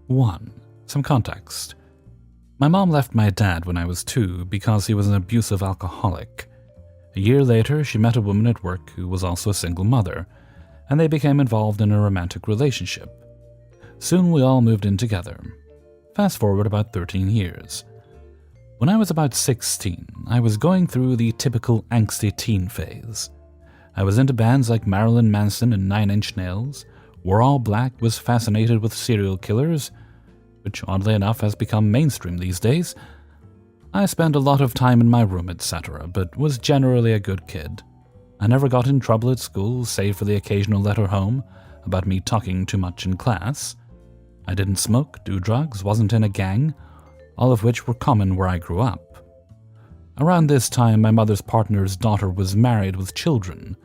1. Some context. My mom left my dad when I was 2 because he was an abusive alcoholic. A year later, she met a woman at work who was also a single mother, and they became involved in a romantic relationship. Soon we all moved in together. Fast forward about 13 years. When I was about 16, I was going through the typical angsty teen phase. I was into bands like Marilyn Manson and Nine Inch Nails, wore all black, was fascinated with serial killers, which oddly enough has become mainstream these days. I spent a lot of time in my room, etc., but was generally a good kid. I never got in trouble at school, save for the occasional letter home about me talking too much in class. I didn't smoke, do drugs, wasn't in a gang, all of which were common where I grew up. Around this time, my mother's partner's daughter was married with children,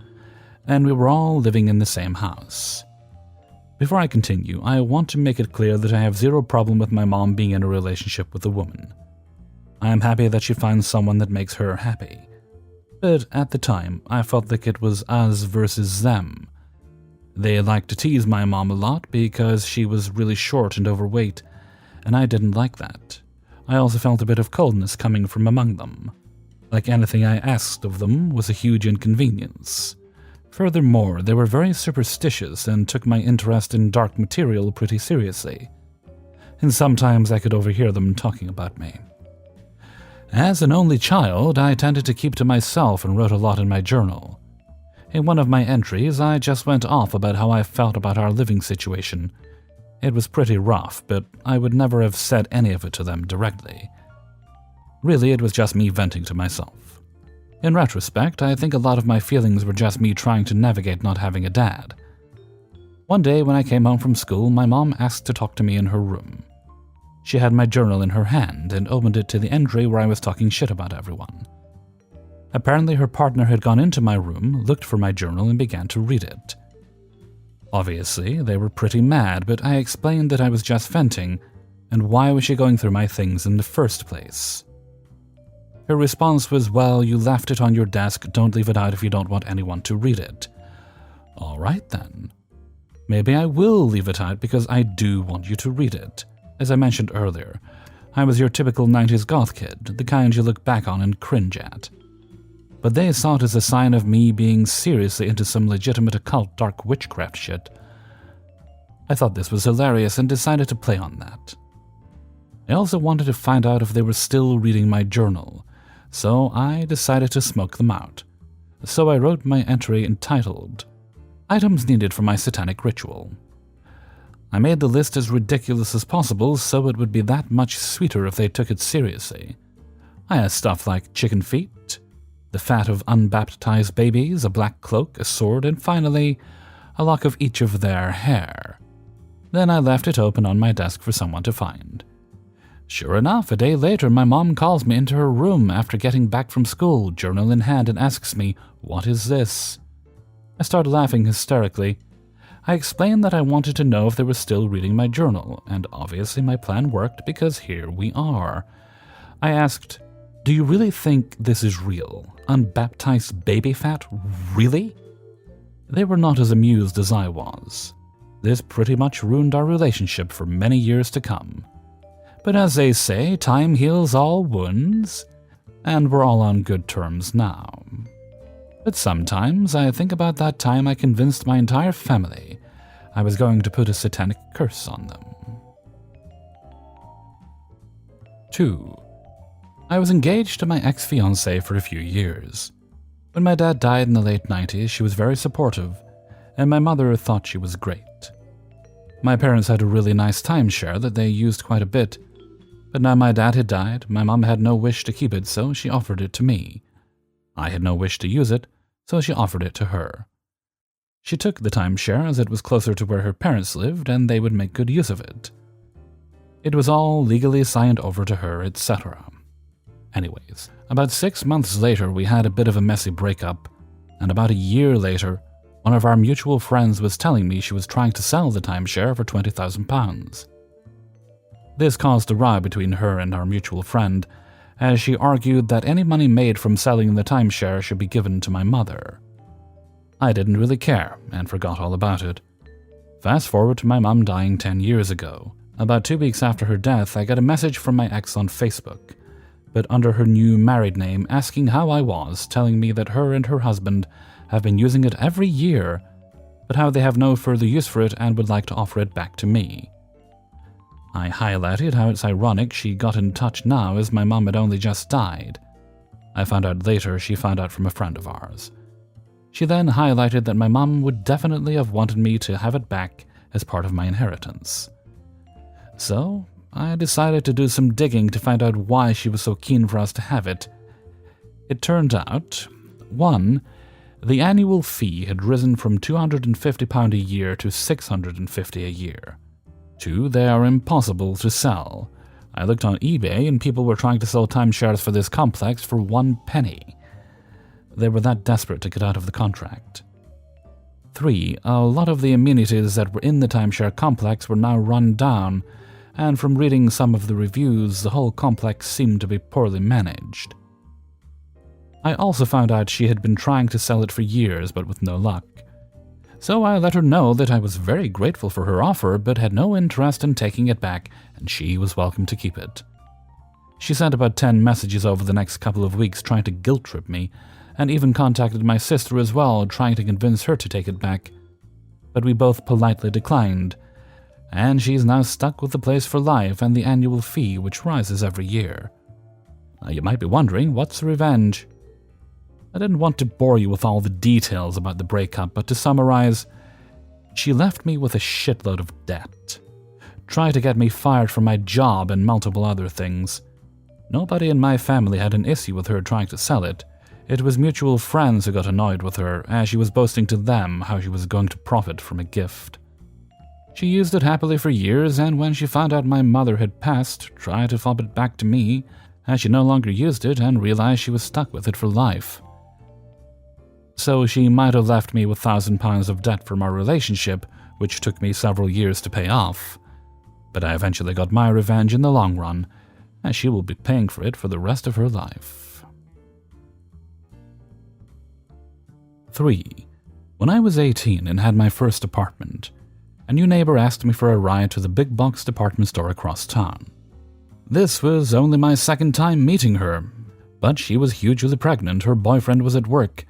and we were all living in the same house. Before I continue, I want to make it clear that I have zero problem with my mom being in a relationship with a woman. I am happy that she finds someone that makes her happy. But at the time, I felt like it was us versus them. They liked to tease my mom a lot because she was really short and overweight, and I didn't like that. I also felt a bit of coldness coming from among them. Like anything I asked of them was a huge inconvenience. Furthermore, they were very superstitious and took my interest in dark material pretty seriously. And sometimes I could overhear them talking about me. As an only child, I tended to keep to myself and wrote a lot in my journal. In one of my entries, I just went off about how I felt about our living situation. It was pretty rough, but I would never have said any of it to them directly. Really, it was just me venting to myself. In retrospect, I think a lot of my feelings were just me trying to navigate not having a dad. One day when I came home from school, my mom asked to talk to me in her room. She had my journal in her hand and opened it to the entry where I was talking shit about everyone. Apparently her partner had gone into my room, looked for my journal, and began to read it. Obviously, they were pretty mad, but I explained that I was just venting, and why was she going through my things in the first place? Her response was, well, you left it on your desk, don't leave it out if you don't want anyone to read it. All right then. Maybe I will leave it out because I do want you to read it. As I mentioned earlier, I was your typical 90s goth kid, the kind you look back on and cringe at. But they saw it as a sign of me being seriously into some legitimate occult dark witchcraft shit. I thought this was hilarious and decided to play on that. I also wanted to find out if they were still reading my journal, so I decided to smoke them out. So I wrote my entry entitled, Items Needed for My Satanic Ritual. I made the list as ridiculous as possible so it would be that much sweeter if they took it seriously. I had stuff like chicken feet, the fat of unbaptized babies, a black cloak, a sword, and finally, a lock of each of their hair. Then I left it open on my desk for someone to find. Sure enough, a day later, my mom calls me into her room after getting back from school, journal in hand, and asks me, "What is this?" I started laughing hysterically. I explained that I wanted to know if they were still reading my journal, and obviously my plan worked because here we are. I asked, "Do you really think this is real? Unbaptized baby fat? Really?" They were not as amused as I was. This pretty much ruined our relationship for many years to come. But as they say, time heals all wounds, and we're all on good terms now. But sometimes I think about that time I convinced my entire family I was going to put a satanic curse on them. 2. I was engaged to my ex-fiancée for a few years. When my dad died in the late 90s, she was very supportive, and my mother thought she was great. My parents had a really nice timeshare that they used quite a bit, but now my dad had died, my mom had no wish to keep it, so she offered it to me. I had no wish to use it, so she offered it to her. She took the timeshare as it was closer to where her parents lived and they would make good use of it. It was all legally signed over to her, etc. Anyways, about 6 months later we had a bit of a messy breakup, and about a year later, one of our mutual friends was telling me she was trying to sell the timeshare for £20,000. This caused a row between her and our mutual friend, as she argued that any money made from selling the timeshare should be given to my mother. I didn't really care, and forgot all about it. Fast forward to my mom dying 10 years ago. About 2 weeks after her death, I got a message from my ex on Facebook, but under her new married name, asking how I was, telling me that her and her husband have been using it every year, but how they have no further use for it and would like to offer it back to me. I highlighted how it's ironic she got in touch now as my mom had only just died. I found out later she found out from a friend of ours. She then highlighted that my mom would definitely have wanted me to have it back as part of my inheritance. So, I decided to do some digging to find out why she was so keen for us to have it. It turned out, 1. The annual fee had risen from £250 a year to £650 a year. 2. They are impossible to sell. I looked on eBay and people were trying to sell timeshares for this complex for 1 penny. They were that desperate to get out of the contract. 3. A lot of the amenities that were in the timeshare complex were now run down, and from reading some of the reviews, the whole complex seemed to be poorly managed. I also found out she had been trying to sell it for years, but with no luck. So I let her know that I was very grateful for her offer, but had no interest in taking it back, and she was welcome to keep it. She sent about 10 messages over the next couple of weeks trying to guilt-trip me, and even contacted my sister as well, trying to convince her to take it back. But we both politely declined, and she's now stuck with the place for life and the annual fee, which rises every year. Now you might be wondering, what's the revenge? I didn't want to bore you with all the details about the breakup, but to summarize, she left me with a shitload of debt, tried to get me fired from my job and multiple other things. Nobody in my family had an issue with her trying to sell it. It was mutual friends who got annoyed with her, as she was boasting to them how she was going to profit from a gift. She used it happily for years, and when she found out my mother had passed, tried to fob it back to me, as she no longer used it and realized she was stuck with it for life. So she might have left me with £1,000 of debt from our relationship, which took me several years to pay off. But I eventually got my revenge in the long run, as she will be paying for it for the rest of her life. 3. When I was 18 and had my first apartment, a new neighbor asked me for a ride to the big box department store across town. This was only my second time meeting her, but she was hugely pregnant, her boyfriend was at work.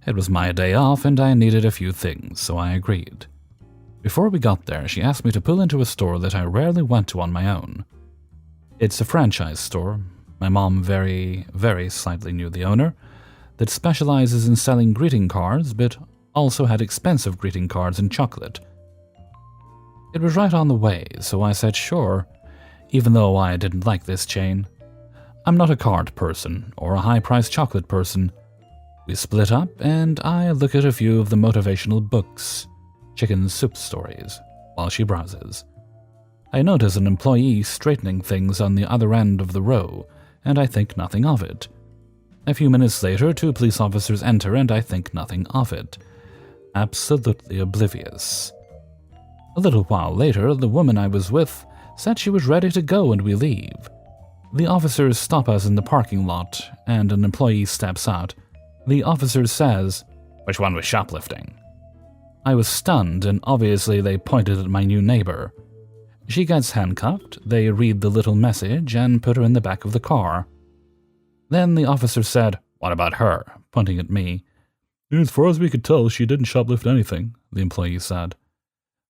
It was my day off and I needed a few things, so I agreed. Before we got there, she asked me to pull into a store that I rarely went to on my own. It's a franchise store. My mom very slightly knew the owner, that specializes in selling greeting cards, but also had expensive greeting cards and chocolate. It was right on the way, so I said sure, even though I didn't like this chain. I'm not a card person or a high-priced chocolate person. We split up, and I look at a few of the motivational books, chicken soup stories, while she browses. I notice an employee straightening things on the other end of the row, and I think nothing of it. A few minutes later, 2 police officers enter, and I think nothing of it. Absolutely oblivious. A little while later, the woman I was with said she was ready to go and we leave. The officers stop us in the parking lot, and an employee steps out. The officer says, "Which one was shoplifting?" I was stunned, and obviously they pointed at my new neighbor. She gets handcuffed, they read the little message, and put her in the back of the car. Then the officer said, "What about her?" pointing at me. "As far as we could tell, she didn't shoplift anything," the employee said.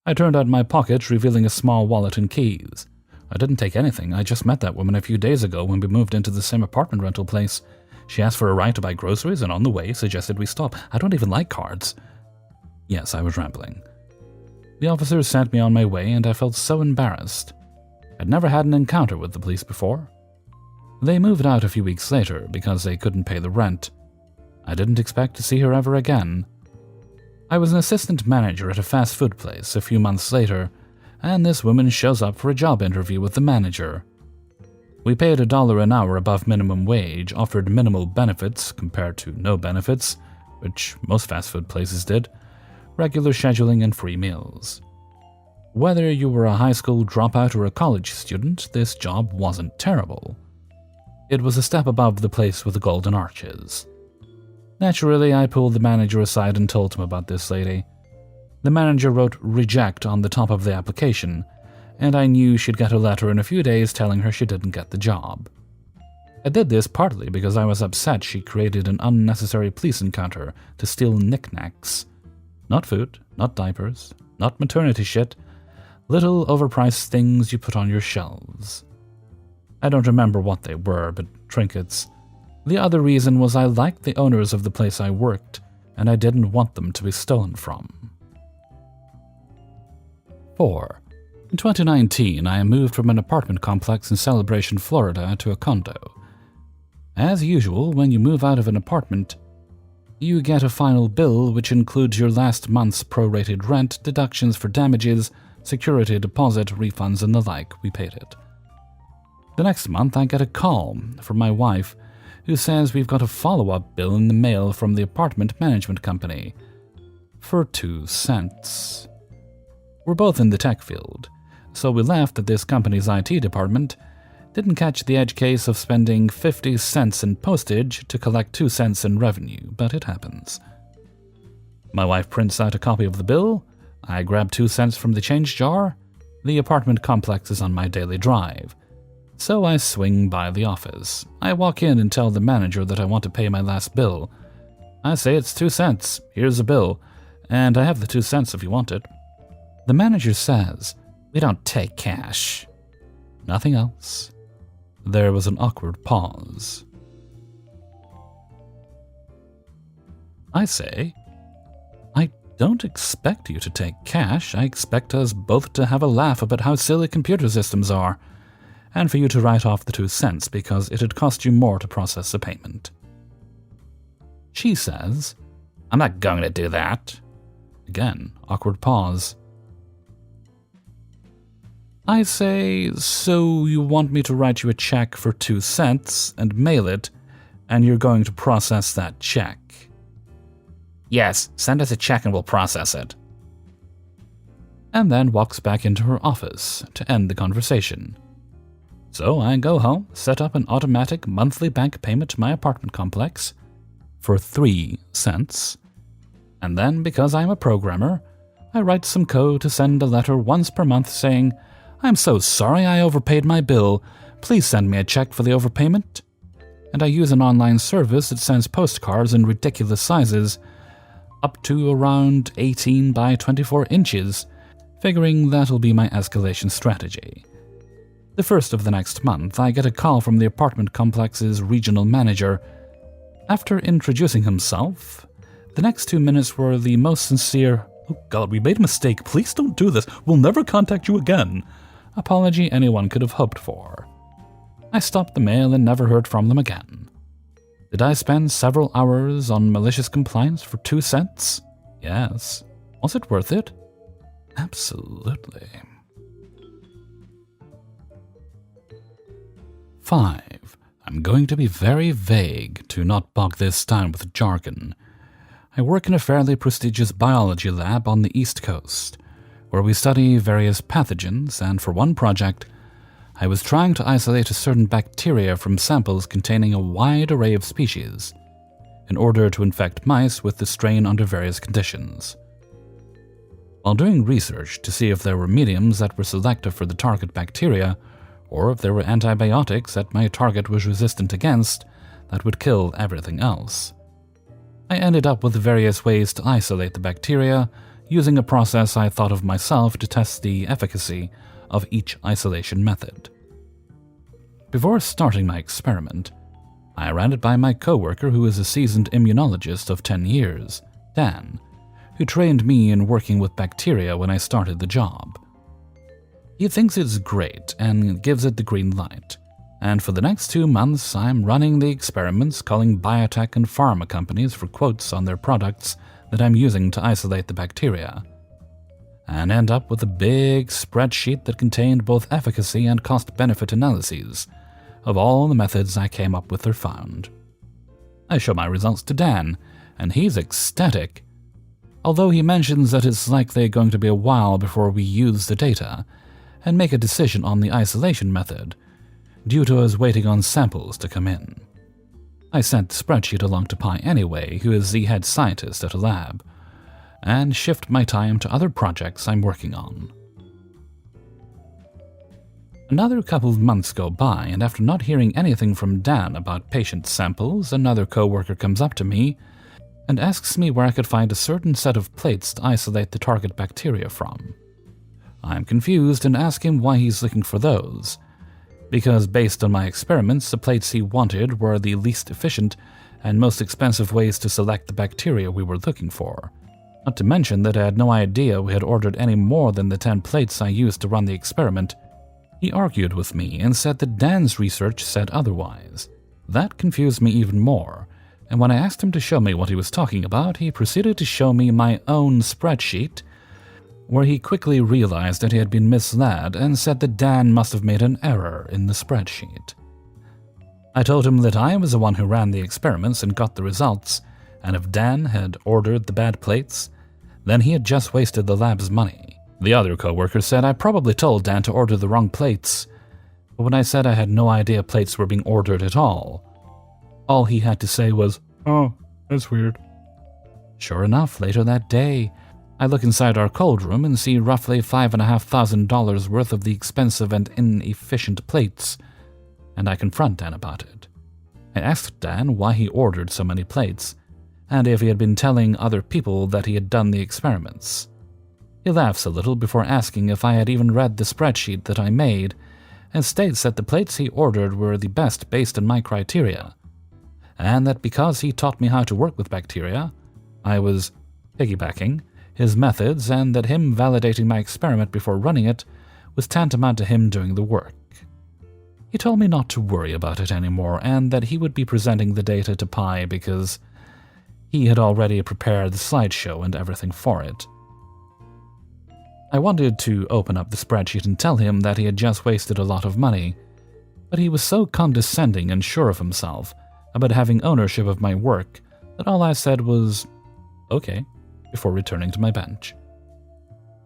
I turned out my pocket, revealing a small wallet and keys. I didn't take anything. I just met that woman a few days ago when we moved into the same apartment rental place. She asked for a ride to buy groceries and on the way suggested we stop. I don't even like cards. Yes, I was rambling. The officers sent me on my way and I felt so embarrassed. I'd never had an encounter with the police before. They moved out a few weeks later because they couldn't pay the rent. I didn't expect to see her ever again. I was an assistant manager at a fast food place a few months later, and this woman shows up for a job interview with the manager. We paid $1 an hour above minimum wage, offered minimal benefits compared to no benefits, which most fast food places did, regular scheduling and free meals. Whether you were a high school dropout or a college student, this job wasn't terrible. It was a step above the place with the golden arches. Naturally, I pulled the manager aside and told him about this lady. The manager wrote "reject" on the top of the application, and I knew she'd get a letter in a few days telling her she didn't get the job. I did this partly because I was upset she created an unnecessary police encounter to steal knickknacks. Not food, not diapers, not maternity shit, little overpriced things you put on your shelves. I don't remember what they were, but trinkets. The other reason was I liked the owners of the place I worked, and I didn't want them to be stolen from. 4. In 2019, I moved from an apartment complex in Celebration, Florida to a condo. As usual, when you move out of an apartment, you get a final bill which includes your last month's prorated rent, deductions for damages, security deposit, refunds, and the like. We paid it. The next month, I get a call from my wife who says we've got a follow-up bill in the mail from the apartment management company for 2 cents. We're both in the tech field, so we laughed at this company's IT department, didn't catch the edge case of spending 50 cents in postage to collect 2 cents in revenue, but it happens. My wife prints out a copy of the bill, I grab 2 cents from the change jar. The apartment complex is on my daily drive, so I swing by the office. I walk in and tell the manager that I want to pay my last bill. I say it's 2 cents, here's the bill, and I have the 2 cents if you want it. The manager says, "We don't take cash." Nothing else. There was an awkward pause. I say, "I don't expect you to take cash. I expect us both to have a laugh about how silly computer systems are, and for you to write off the 2 cents because it'd cost you more to process the payment." She says, "I'm not going to do that." Again, awkward pause. I say, "So you want me to write you a check for 2 cents and mail it, and you're going to process that check?" "Yes, send us a check and we'll process it." And then walks back into her office to end the conversation. So I go home, set up an automatic monthly bank payment to my apartment complex for 3 cents, and then, because I'm a programmer, I write some code to send a letter once per month saying, "I'm so sorry I overpaid my bill. Please send me a check for the overpayment." And I use an online service that sends postcards in ridiculous sizes, up to around 18 by 24 inches, figuring that'll be my escalation strategy. The first of the next month, I get a call from the apartment complex's regional manager. After introducing himself, the next 2 minutes were the most sincere, "Oh God, we made a mistake. Please don't do this. We'll never contact you again," apology anyone could have hoped for. I stopped the mail and never heard from them again. Did I spend several hours on malicious compliance for 2 cents? Yes. Was it worth it? Absolutely. 5. I'm going to be very vague to not bog this down with jargon. I work in a fairly prestigious biology lab on the East Coast, where we study various pathogens, and for one project, I was trying to isolate a certain bacteria from samples containing a wide array of species, in order to infect mice with the strain under various conditions. While doing research to see if there were mediums that were selective for the target bacteria, or if there were antibiotics that my target was resistant against that would kill everything else, I ended up with various ways to isolate the bacteria, using a process I thought of myself to test the efficacy of each isolation method. Before starting my experiment, I ran it by my coworker who is a seasoned immunologist of 10 years, Dan, who trained me in working with bacteria when I started the job. He thinks it's great and gives it the green light, and for the next 2 months I'm running the experiments, calling biotech and pharma companies for quotes on their products that I'm using to isolate the bacteria, and end up with a big spreadsheet that contained both efficacy and cost-benefit analyses of all the methods I came up with or found. I show my results to Dan, and he's ecstatic, although he mentions that it's likely going to be a while before we use the data and make a decision on the isolation method, due to us waiting on samples to come in. I sent the spreadsheet along to Pi anyway, who is the head scientist at a lab, and shift my time to other projects I'm working on. Another couple of months go by, and after not hearing anything from Dan about patient samples, another co-worker comes up to me and asks me where I could find a certain set of plates to isolate the target bacteria from. I'm confused and ask him why he's looking for those, because based on my experiments, the plates he wanted were the least efficient and most expensive ways to select the bacteria we were looking for. Not to mention that I had no idea we had ordered any more than the 10 plates I used to run the experiment. He argued with me and said that Dan's research said otherwise. That confused me even more, and when I asked him to show me what he was talking about, he proceeded to show me my own spreadsheet, where he quickly realized that he had been misled and said that Dan must have made an error in the spreadsheet. I told him that I was the one who ran the experiments and got the results, and if Dan had ordered the bad plates, then he had just wasted the lab's money. The other co-worker said I probably told Dan to order the wrong plates, but when I said I had no idea plates were being ordered at all he had to say was, "Oh, that's weird." Sure enough, later that day, I look inside our cold room and see roughly $5,500 worth of the expensive and inefficient plates, and I confront Dan about it. I asked Dan why he ordered so many plates, and if he had been telling other people that he had done the experiments. He laughs a little before asking if I had even read the spreadsheet that I made, and states that the plates he ordered were the best based on my criteria, and that because he taught me how to work with bacteria, I was piggybacking his methods, and that him validating my experiment before running it was tantamount to him doing the work. He told me not to worry about it anymore, and that he would be presenting the data to Pi because he had already prepared the slideshow and everything for it. I wanted to open up the spreadsheet and tell him that he had just wasted a lot of money, but he was so condescending and sure of himself about having ownership of my work that all I said was, "Okay," before returning to my bench.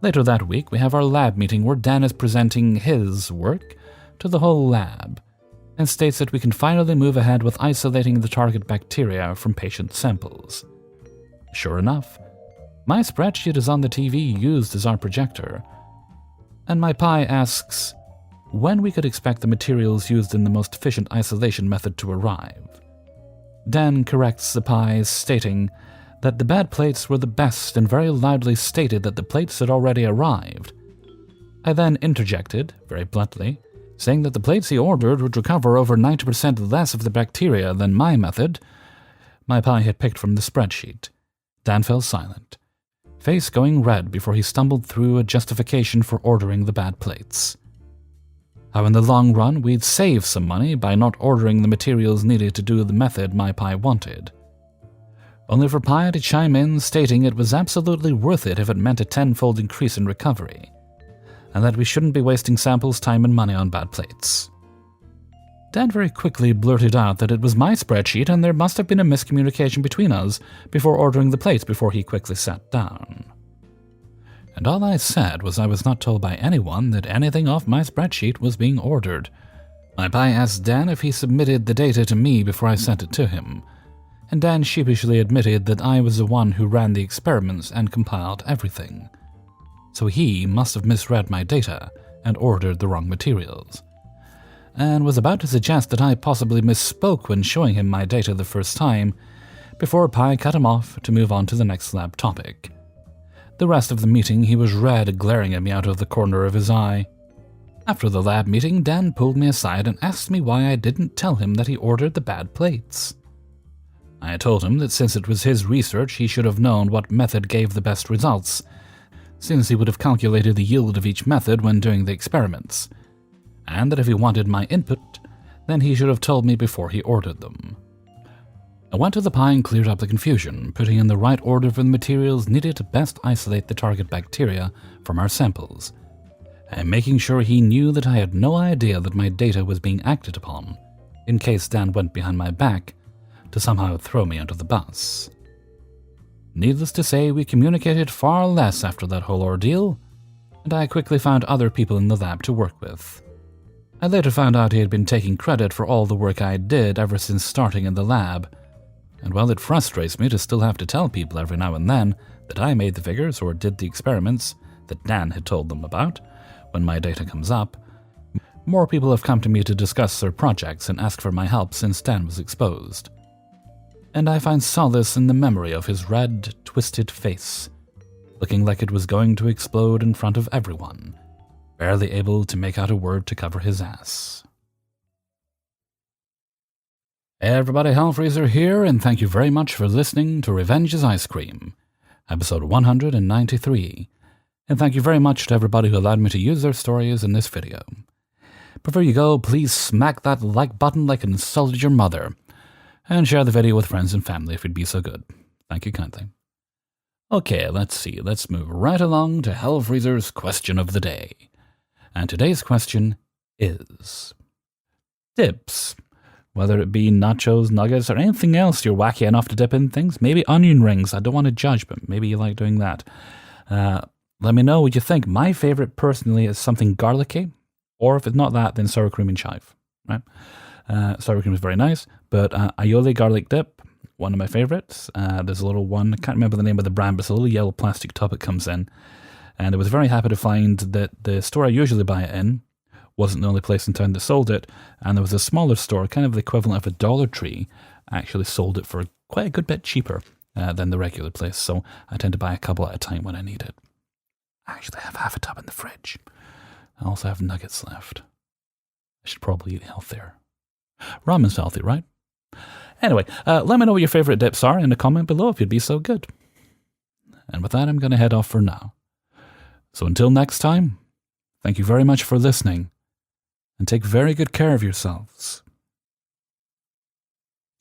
Later that week, we have our lab meeting where Dan is presenting his work to the whole lab, and states that we can finally move ahead with isolating the target bacteria from patient samples. Sure enough, my spreadsheet is on the TV used as our projector, and my Pi asks when we could expect the materials used in the most efficient isolation method to arrive. Dan corrects the Pi, stating that the bad plates were the best and very loudly stated that the plates had already arrived. I then interjected, very bluntly, saying that the plates he ordered would recover over 90% less of the bacteria than my method my Pi had picked from the spreadsheet. Dan fell silent, face going red before he stumbled through a justification for ordering the bad plates. How in the long run we'd save some money by not ordering the materials needed to do the method my Pi wanted. Only for Pi to chime in, stating it was absolutely worth it if it meant a 10-fold increase in recovery, and that we shouldn't be wasting samples, time, and money on bad plates. Dan very quickly blurted out that it was my spreadsheet and there must have been a miscommunication between us before ordering the plates before he quickly sat down. And all I said was I was not told by anyone that anything off my spreadsheet was being ordered. My Pi asked Dan if he submitted the data to me before I sent it to him, and Dan sheepishly admitted that I was the one who ran the experiments and compiled everything. So he must have misread my data and ordered the wrong materials, and was about to suggest that I possibly misspoke when showing him my data the first time, before Pi cut him off to move on to the next lab topic. The rest of the meeting he was red, glaring at me out of the corner of his eye. After the lab meeting, Dan pulled me aside and asked me why I didn't tell him that he ordered the bad plates. I told him that since it was his research, he should have known what method gave the best results, since he would have calculated the yield of each method when doing the experiments, and that if he wanted my input, then he should have told me before he ordered them. I went to the Pi and cleared up the confusion, putting in the right order for the materials needed to best isolate the target bacteria from our samples, and making sure he knew that I had no idea that my data was being acted upon, in case Dan went behind my back to somehow throw me under the bus. Needless to say, we communicated far less after that whole ordeal, and I quickly found other people in the lab to work with. I later found out he had been taking credit for all the work I did ever since starting in the lab, and while it frustrates me to still have to tell people every now and then that I made the figures or did the experiments that Dan had told them about when my data comes up, More people have come to me to discuss their projects and ask for my help since Dan was exposed. And I find solace in the memory of his red, twisted face, looking like it was going to explode in front of everyone, barely able to make out a word to cover his ass. Hey everybody, Hellfreezer here, and thank you very much for listening to Revenge is Ice Cream, episode 193, and thank you very much to everybody who allowed me to use their stories in this video. Before you go, please smack that like button like it insulted your mother, and share the video with friends and family if you'd be so good. Thank you kindly. Okay, let's see, let's move right along to Hellfreezer's question of the day. And today's question is: dips. Whether it be nachos, nuggets, or anything else you're wacky enough to dip in things. Maybe onion rings. I don't want to judge, but maybe you like doing that. Let me know what you think. My favorite, personally, is something garlicky. Or if it's not that, then sour cream and chive. Right? Sour cream is very nice. But aioli garlic dip, one of my favorites. There's a little one. I can't remember the name of the brand, but it's a little yellow plastic tub it comes in. And I was very happy to find that the store I usually buy it in wasn't the only place in town that sold it, and there was a smaller store, kind of the equivalent of a Dollar Tree, actually sold it for quite a good bit cheaper than the regular place, so I tend to buy a couple at a time when I need it. I actually have half a tub in the fridge. I also have nuggets left. I should probably eat healthier. Ramen's healthy, right? Anyway, let me know what your favorite dips are in the comment below if you'd be so good. And with that, I'm going to head off for now. So until next time, thank you very much for listening, and take very good care of yourselves.